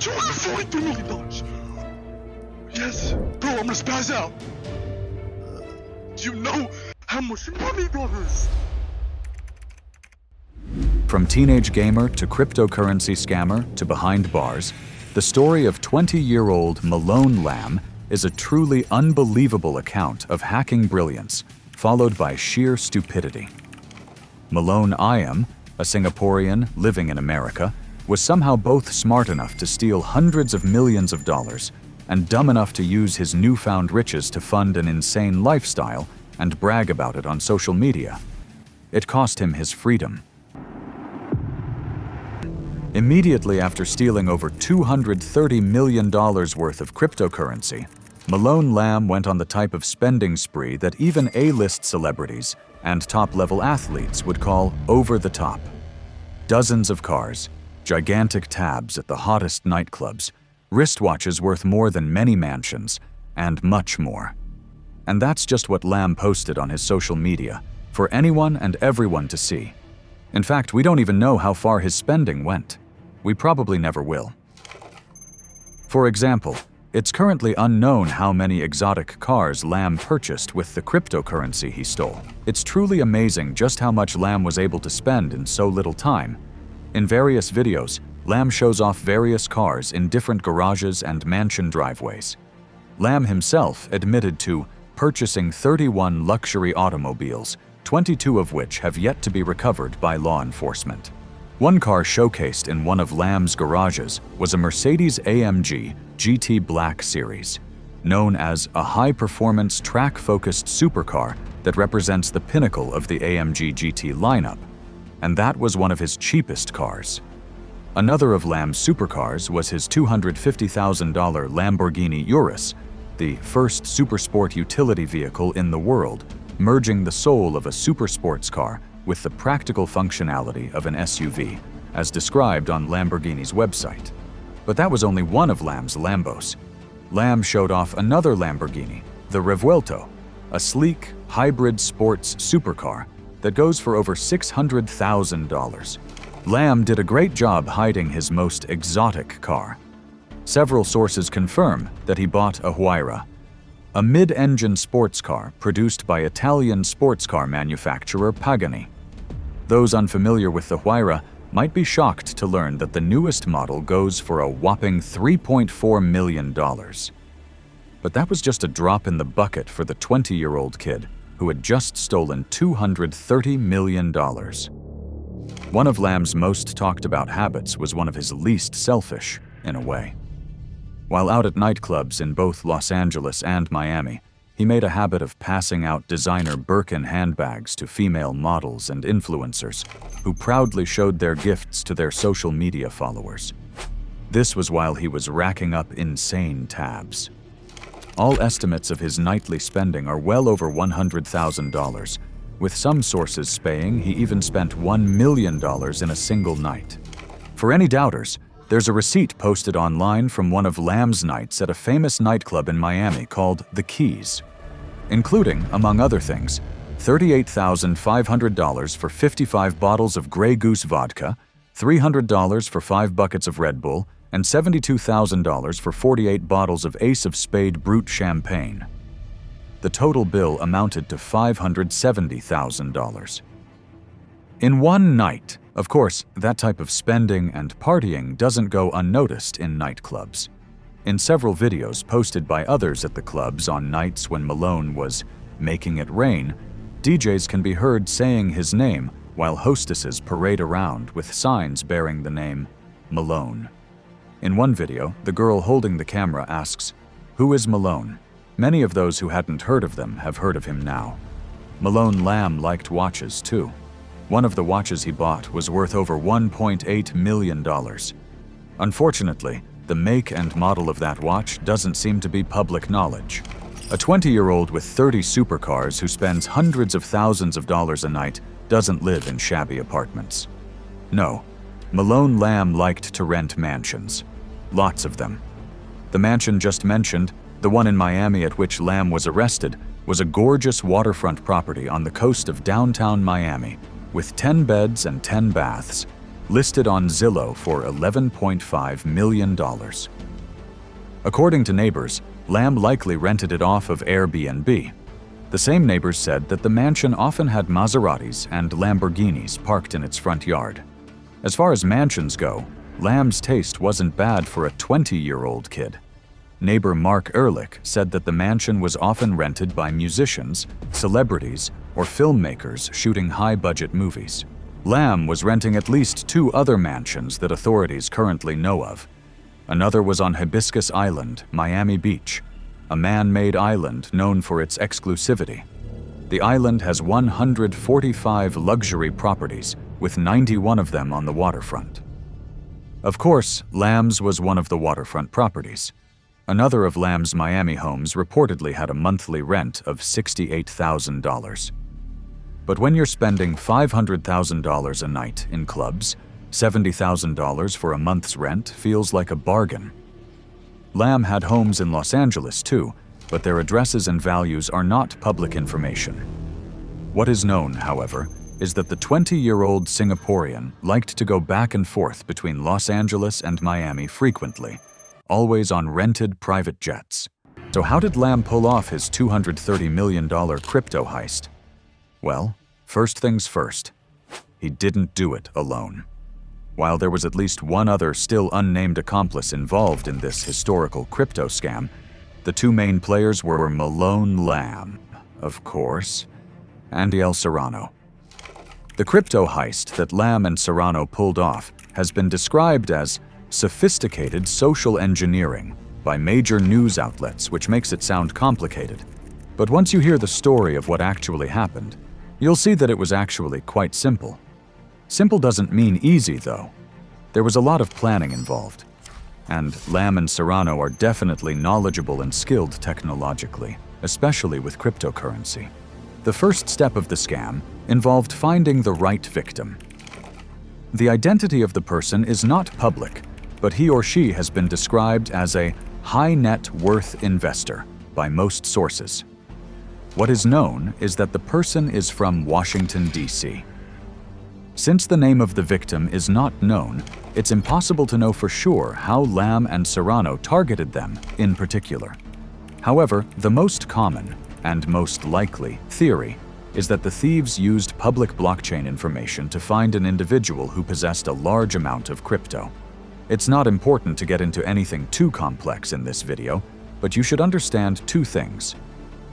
$243 million. Yes, bro, I'm gonna spaz out. Do you know how much money that is? From teenage gamer to cryptocurrency scammer to behind bars, the story of 20-year-old Malone Lam is a truly unbelievable account of hacking brilliance, followed by sheer stupidity. Malone Lam, a Singaporean living in America, was somehow both smart enough to steal hundreds of millions of dollars and dumb enough to use his newfound riches to fund an insane lifestyle and brag about it on social media. It cost him his freedom. Immediately after stealing over $230 million worth of cryptocurrency, Malone Lam went on the type of spending spree that even A-list celebrities and top-level athletes would call over the top. Dozens of cars, gigantic tabs at the hottest nightclubs, wristwatches worth more than many mansions, and much more. And that's just what Lam posted on his social media, for anyone and everyone to see. In fact, we don't even know how far his spending went. We probably never will. For example, it's currently unknown how many exotic cars Lam purchased with the cryptocurrency he stole. It's truly amazing just how much Lam was able to spend in so little time. In various videos, Lam shows off various cars in different garages and mansion driveways. Lam himself admitted to purchasing 31 luxury automobiles, 22 of which have yet to be recovered by law enforcement. One car showcased in one of Lam's garages was a Mercedes-AMG GT Black Series, known as a high-performance track-focused supercar that represents the pinnacle of the AMG GT lineup, and that was one of his cheapest cars. Another of Lam's supercars was his $250,000 Lamborghini Urus, the first supersport utility vehicle in the world, merging the soul of a supersports car with the practical functionality of an SUV, as described on Lamborghini's website. But that was only one of Lam's Lambos. Lam showed off another Lamborghini, the Revuelto, a sleek, hybrid sports supercar that goes for over $600,000. Lam did a great job hiding his most exotic car. Several sources confirm that he bought a Huayra, a mid-engine sports car produced by Italian sports car manufacturer Pagani. Those unfamiliar with the Huayra might be shocked to learn that the newest model goes for a whopping $3.4 million. But that was just a drop in the bucket for the 20-year-old kid who had just stolen $230 million. One of Lam's most talked about habits was one of his least selfish, in a way. While out at nightclubs in both Los Angeles and Miami, he made a habit of passing out designer Birkin handbags to female models and influencers who proudly showed their gifts to their social media followers. This was while he was racking up insane tabs. All estimates of his nightly spending are well over $100,000, with some sources saying he even spent $1 million in a single night. For any doubters, there's a receipt posted online from one of Lam's nights at a famous nightclub in Miami called The Keys, including, among other things, $38,500 for 55 bottles of Grey Goose vodka, $300 for 5 buckets of Red Bull, and $72,000 for 48 bottles of Ace of Spade Brut champagne. The total bill amounted to $570,000. In one night. Of course, that type of spending and partying doesn't go unnoticed in nightclubs. In several videos posted by others at the clubs on nights when Malone was making it rain, DJs can be heard saying his name while hostesses parade around with signs bearing the name Malone. In one video, the girl holding the camera asks, "Who is Malone?" Many of those who hadn't heard of them have heard of him now. Malone Lam liked watches too. One of the watches he bought was worth over $1.8 million. Unfortunately, the make and model of that watch doesn't seem to be public knowledge. A 20-year-old with 30 supercars who spends hundreds of thousands of dollars a night doesn't live in shabby apartments. No, Malone Lam liked to rent mansions. Lots of them. The mansion just mentioned, the one in Miami at which Lam was arrested, was a gorgeous waterfront property on the coast of downtown Miami, with 10 beds and 10 baths. listed on Zillow for $11.5 million. According to neighbors, Lam likely rented it off of Airbnb. The same neighbors said that the mansion often had Maseratis and Lamborghinis parked in its front yard. As far as mansions go, Lam's taste wasn't bad for a 20-year-old kid. Neighbor Mark Ehrlich said that the mansion was often rented by musicians, celebrities, or filmmakers shooting high-budget movies. Lam was renting at least 2 other mansions that authorities currently know of. Another was on Hibiscus Island, Miami Beach, a man-made island known for its exclusivity. The island has 145 luxury properties, with 91 of them on the waterfront. Of course, Lam's was one of the waterfront properties. Another of Lam's Miami homes reportedly had a monthly rent of $68,000. But when you're spending $500,000 a night in clubs, $70,000 for a month's rent feels like a bargain. Lam had homes in Los Angeles too, but their addresses and values are not public information. What is known, however, is that the 20-year-old Singaporean liked to go back and forth between Los Angeles and Miami frequently, always on rented private jets. So how did Lam pull off his $230 million crypto heist? Well, first things first, he didn't do it alone. While there was at least one other still unnamed accomplice involved in this historical crypto scam, the 2 main players were Malone Lam, of course, and El Serrano. The crypto heist that Lam and Serrano pulled off has been described as sophisticated social engineering by major news outlets, which makes it sound complicated. But once you hear the story of what actually happened, you'll see that it was actually quite simple. Simple doesn't mean easy, though. There was a lot of planning involved. And Lam and Serrano are definitely knowledgeable and skilled technologically, especially with cryptocurrency. The first step of the scam involved finding the right victim. The identity of the person is not public, but he or she has been described as a high net worth investor by most sources. What is known is that the person is from Washington, D.C. Since the name of the victim is not known, it's impossible to know for sure how Lam and Serrano targeted them in particular. However, the most common and most likely theory is that the thieves used public blockchain information to find an individual who possessed a large amount of crypto. It's not important to get into anything too complex in this video, but you should understand 2 things.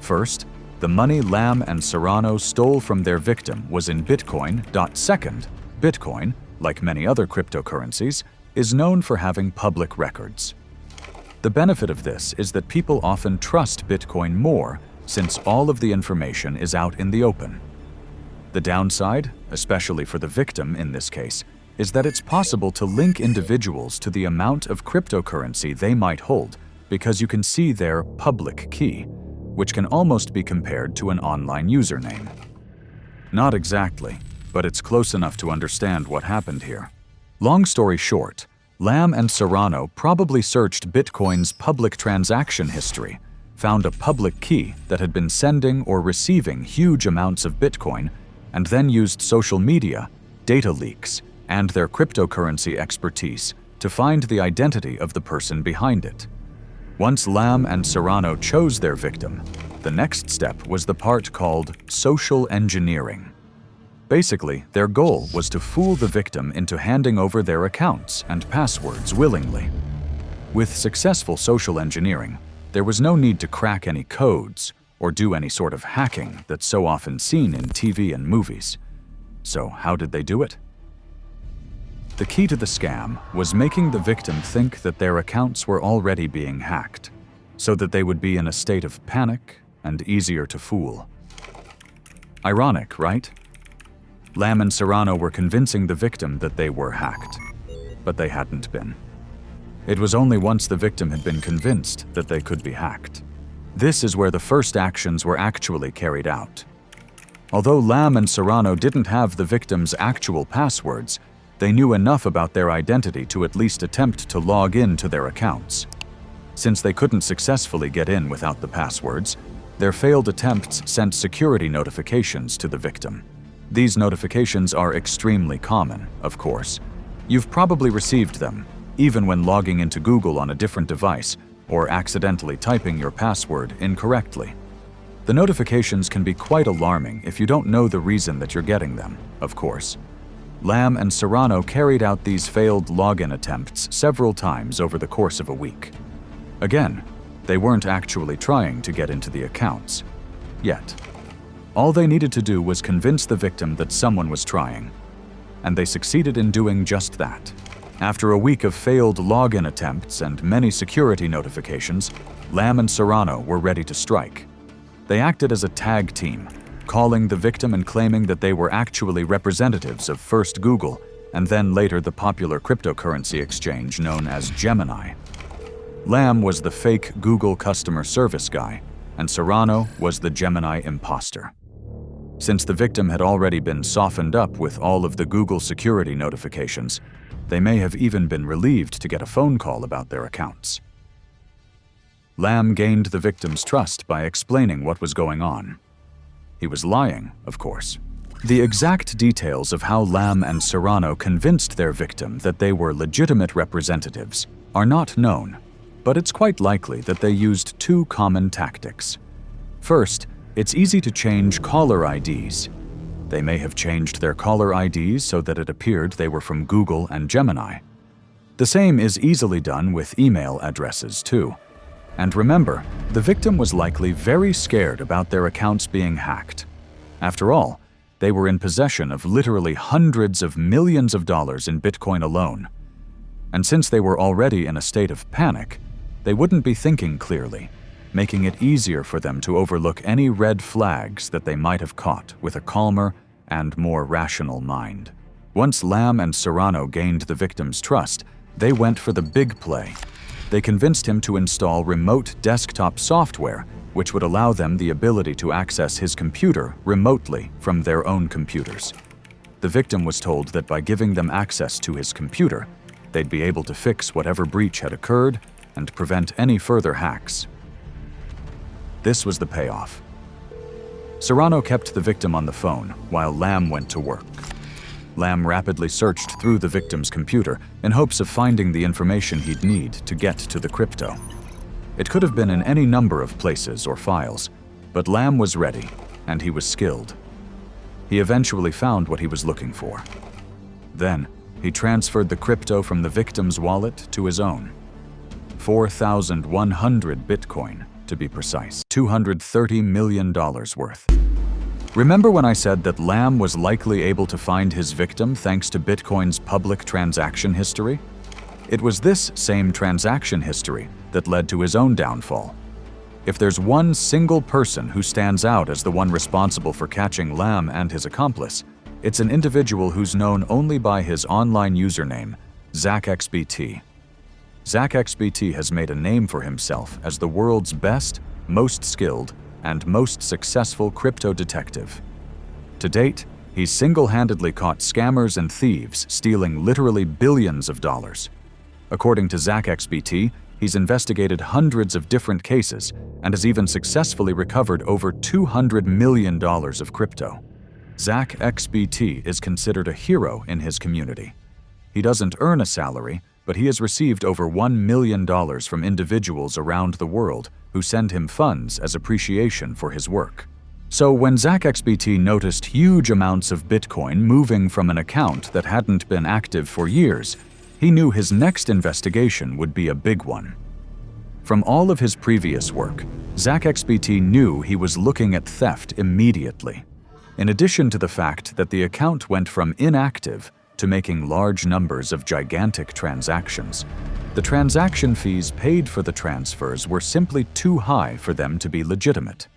First, the money Lam and Serrano stole from their victim was in Bitcoin. Second, Bitcoin, like many other cryptocurrencies, is known for having public records. The benefit of this is that people often trust Bitcoin more since all of the information is out in the open. The downside, especially for the victim in this case, is that it's possible to link individuals to the amount of cryptocurrency they might hold because you can see their public key, which can almost be compared to an online username. Not exactly, but it's close enough to understand what happened here. Long story short, Lam and Serrano probably searched Bitcoin's public transaction history, found a public key that had been sending or receiving huge amounts of Bitcoin, and then used social media, data leaks, and their cryptocurrency expertise to find the identity of the person behind it. Once Lam and Serrano chose their victim, the next step was the part called social engineering. Basically, their goal was to fool the victim into handing over their accounts and passwords willingly. With successful social engineering, there was no need to crack any codes or do any sort of hacking that's so often seen in TV and movies. So how did they do it? The key to the scam was making the victim think that their accounts were already being hacked, so that they would be in a state of panic and easier to fool. Ironic, right? Lam and Serrano were convincing the victim that they were hacked, but they hadn't been. It was only once the victim had been convinced that they could be hacked. This is where the first actions were actually carried out. Although Lam and Serrano didn't have the victim's actual passwords, they knew enough about their identity to at least attempt to log in to their accounts. Since they couldn't successfully get in without the passwords, their failed attempts sent security notifications to the victim. These notifications are extremely common, of course, You've probably received them, even when logging into Google on a different device or accidentally typing your password incorrectly. The notifications can be quite alarming if you don't know the reason that you're getting them, of course. Lam and Serrano carried out these failed login attempts several times over the course of a week. Again, they weren't actually trying to get into the accounts. Yet. All they needed to do was convince the victim that someone was trying. And they succeeded in doing just that. After a week of failed login attempts and many security notifications, Lam and Serrano were ready to strike. They acted as a tag team, calling the victim and claiming that they were actually representatives of first Google and then later the popular cryptocurrency exchange known as Gemini. Lam was the fake Google customer service guy, and Serrano was the Gemini imposter. Since the victim had already been softened up with all of the Google security notifications, they may have even been relieved to get a phone call about their accounts. Lam gained the victim's trust by explaining what was going on. He was lying, of course. The exact details of how Lam and Serrano convinced their victim that they were legitimate representatives are not known, but it's quite likely that they used two common tactics. First, it's easy to change caller IDs. They may have changed their caller IDs so that it appeared they were from Google and Gemini. The same is easily done with email addresses, too. And remember, the victim was likely very scared about their accounts being hacked. After all, they were in possession of literally hundreds of millions of dollars in Bitcoin alone. And since they were already in a state of panic, they wouldn't be thinking clearly, making it easier for them to overlook any red flags that they might have caught with a calmer and more rational mind. Once Lam and Serrano gained the victim's trust, they went for the big play. They convinced him to install remote desktop software, which would allow them the ability to access his computer remotely from their own computers. The victim was told that by giving them access to his computer, they'd be able to fix whatever breach had occurred and prevent any further hacks. This was the payoff. Serrano kept the victim on the phone while Lam went to work. Lam rapidly searched through the victim's computer in hopes of finding the information he'd need to get to the crypto. It could have been in any number of places or files, but Lam was ready, and he was skilled. He eventually found what he was looking for. Then, he transferred the crypto from the victim's wallet to his own. 4,100 Bitcoin, to be precise, $230 million worth. Remember when I said that Lam was likely able to find his victim thanks to Bitcoin's public transaction history? It was this same transaction history that led to his own downfall. If there's one single person who stands out as the one responsible for catching Lam and his accomplice, it's an individual who's known only by his online username, ZachXBT. ZachXBT has made a name for himself as the world's best, most skilled, and most successful crypto detective. To date, he's single-handedly caught scammers and thieves stealing literally billions of dollars. According to ZachXBT, he's investigated hundreds of different cases and has even successfully recovered over $200 million of crypto. ZachXBT is considered a hero in his community. He doesn't earn a salary, but he has received over $1 million from individuals around the world who send him funds as appreciation for his work. So when ZachXBT noticed huge amounts of Bitcoin moving from an account that hadn't been active for years, he knew his next investigation would be a big one. From all of his previous work, ZachXBT knew he was looking at theft immediately. In addition to the fact that the account went from inactive to making large numbers of gigantic transactions, the transaction fees paid for the transfers were simply too high for them to be legitimate.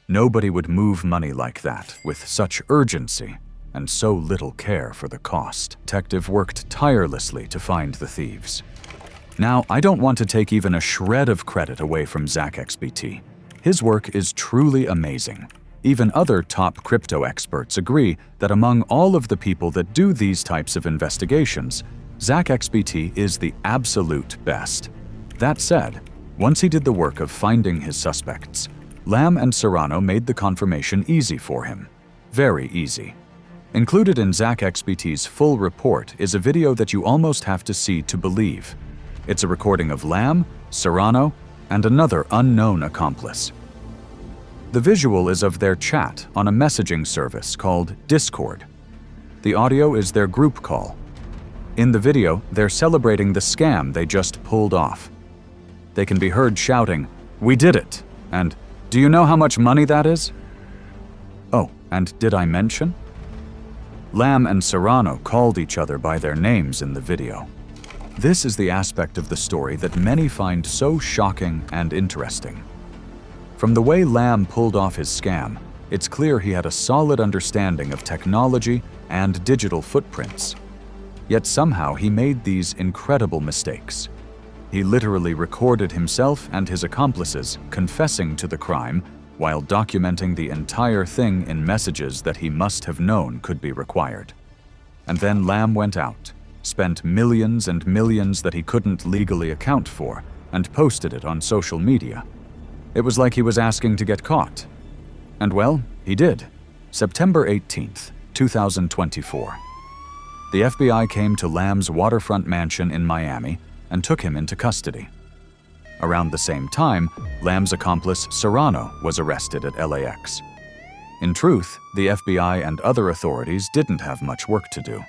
Nobody would move money like that with such urgency and so little care for the cost. The detective worked tirelessly to find the thieves. Now, I don't want to take even a shred of credit away from ZachXBT. His work is truly amazing. Even other top crypto experts agree that among all of the people that do these types of investigations, ZachXBT is the absolute best. That said, once he did the work of finding his suspects, Lam and Serrano made the confirmation easy for him. Very easy. Included in Zach XBT's full report is a video that you almost have to see to believe. It's a recording of Lam, Serrano, and another unknown accomplice. The visual is of their chat on a messaging service called Discord. The audio is their group call. In the video, they're celebrating the scam they just pulled off. They can be heard shouting, "We did it!" and "Do you know how much money that is?" Oh, and did I mention? Lam and Serrano called each other by their names in the video. This is the aspect of the story that many find so shocking and interesting. From the way Lam pulled off his scam, it's clear he had a solid understanding of technology and digital footprints. Yet somehow he made these incredible mistakes. He literally recorded himself and his accomplices confessing to the crime while documenting the entire thing in messages that he must have known could be required. And then Lam went out, spent millions and millions that he couldn't legally account for, and posted it on social media. It was like he was asking to get caught. And well, he did. September 18th, 2024. The FBI came to Lam's waterfront mansion in Miami and took him into custody. Around the same time, Lam's accomplice Serrano was arrested at LAX. In truth, the FBI and other authorities didn't have much work to do.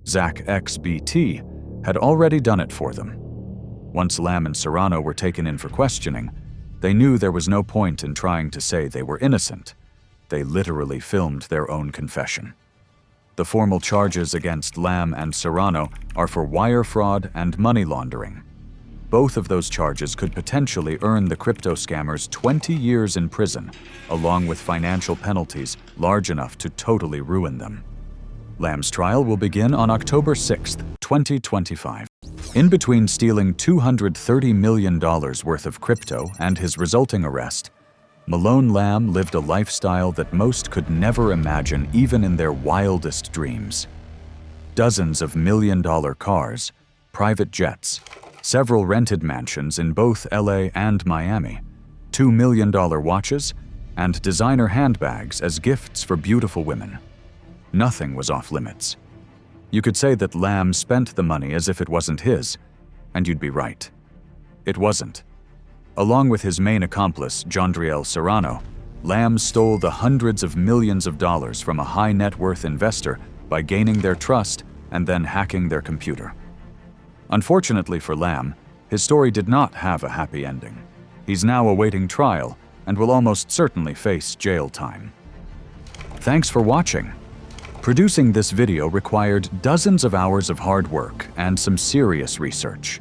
Zach XBT had already done it for them. Once Lam and Serrano were taken in for questioning, they knew there was no point in trying to say they were innocent. They literally filmed their own confession. The formal charges against Lam and Serrano are for wire fraud and money laundering. Both of those charges could potentially earn the crypto scammers 20 years in prison, along with financial penalties large enough to totally ruin them. Lam's trial will begin on October 6, 2025. In between stealing $230 million worth of crypto and his resulting arrest, Malone Lam lived a lifestyle that most could never imagine even in their wildest dreams. Dozens of million-dollar cars, private jets, several rented mansions in both LA and Miami, $2 million watches, and designer handbags as gifts for beautiful women. Nothing was off limits. You could say that Lam spent the money as if it wasn't his, and you'd be right. It wasn't. Along with his main accomplice, Jondriel Serrano, Lam stole the hundreds of millions of dollars from a high-net-worth investor by gaining their trust and then hacking their computer. Unfortunately for Lam, his story did not have a happy ending. He's now awaiting trial and will almost certainly face jail time. Thanks for watching. Producing this video required dozens of hours of hard work and some serious research.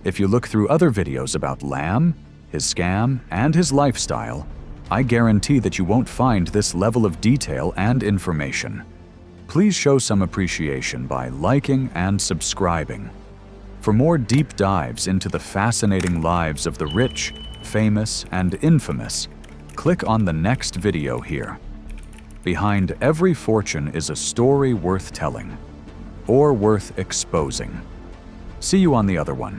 If you look through other videos about Lam, his scam, and his lifestyle, I guarantee that you won't find this level of detail and information. Please show some appreciation by liking and subscribing. For more deep dives into the fascinating lives of the rich, famous, and infamous, click on the next video here. Behind every fortune is a story worth telling, or worth exposing. See you on the other one.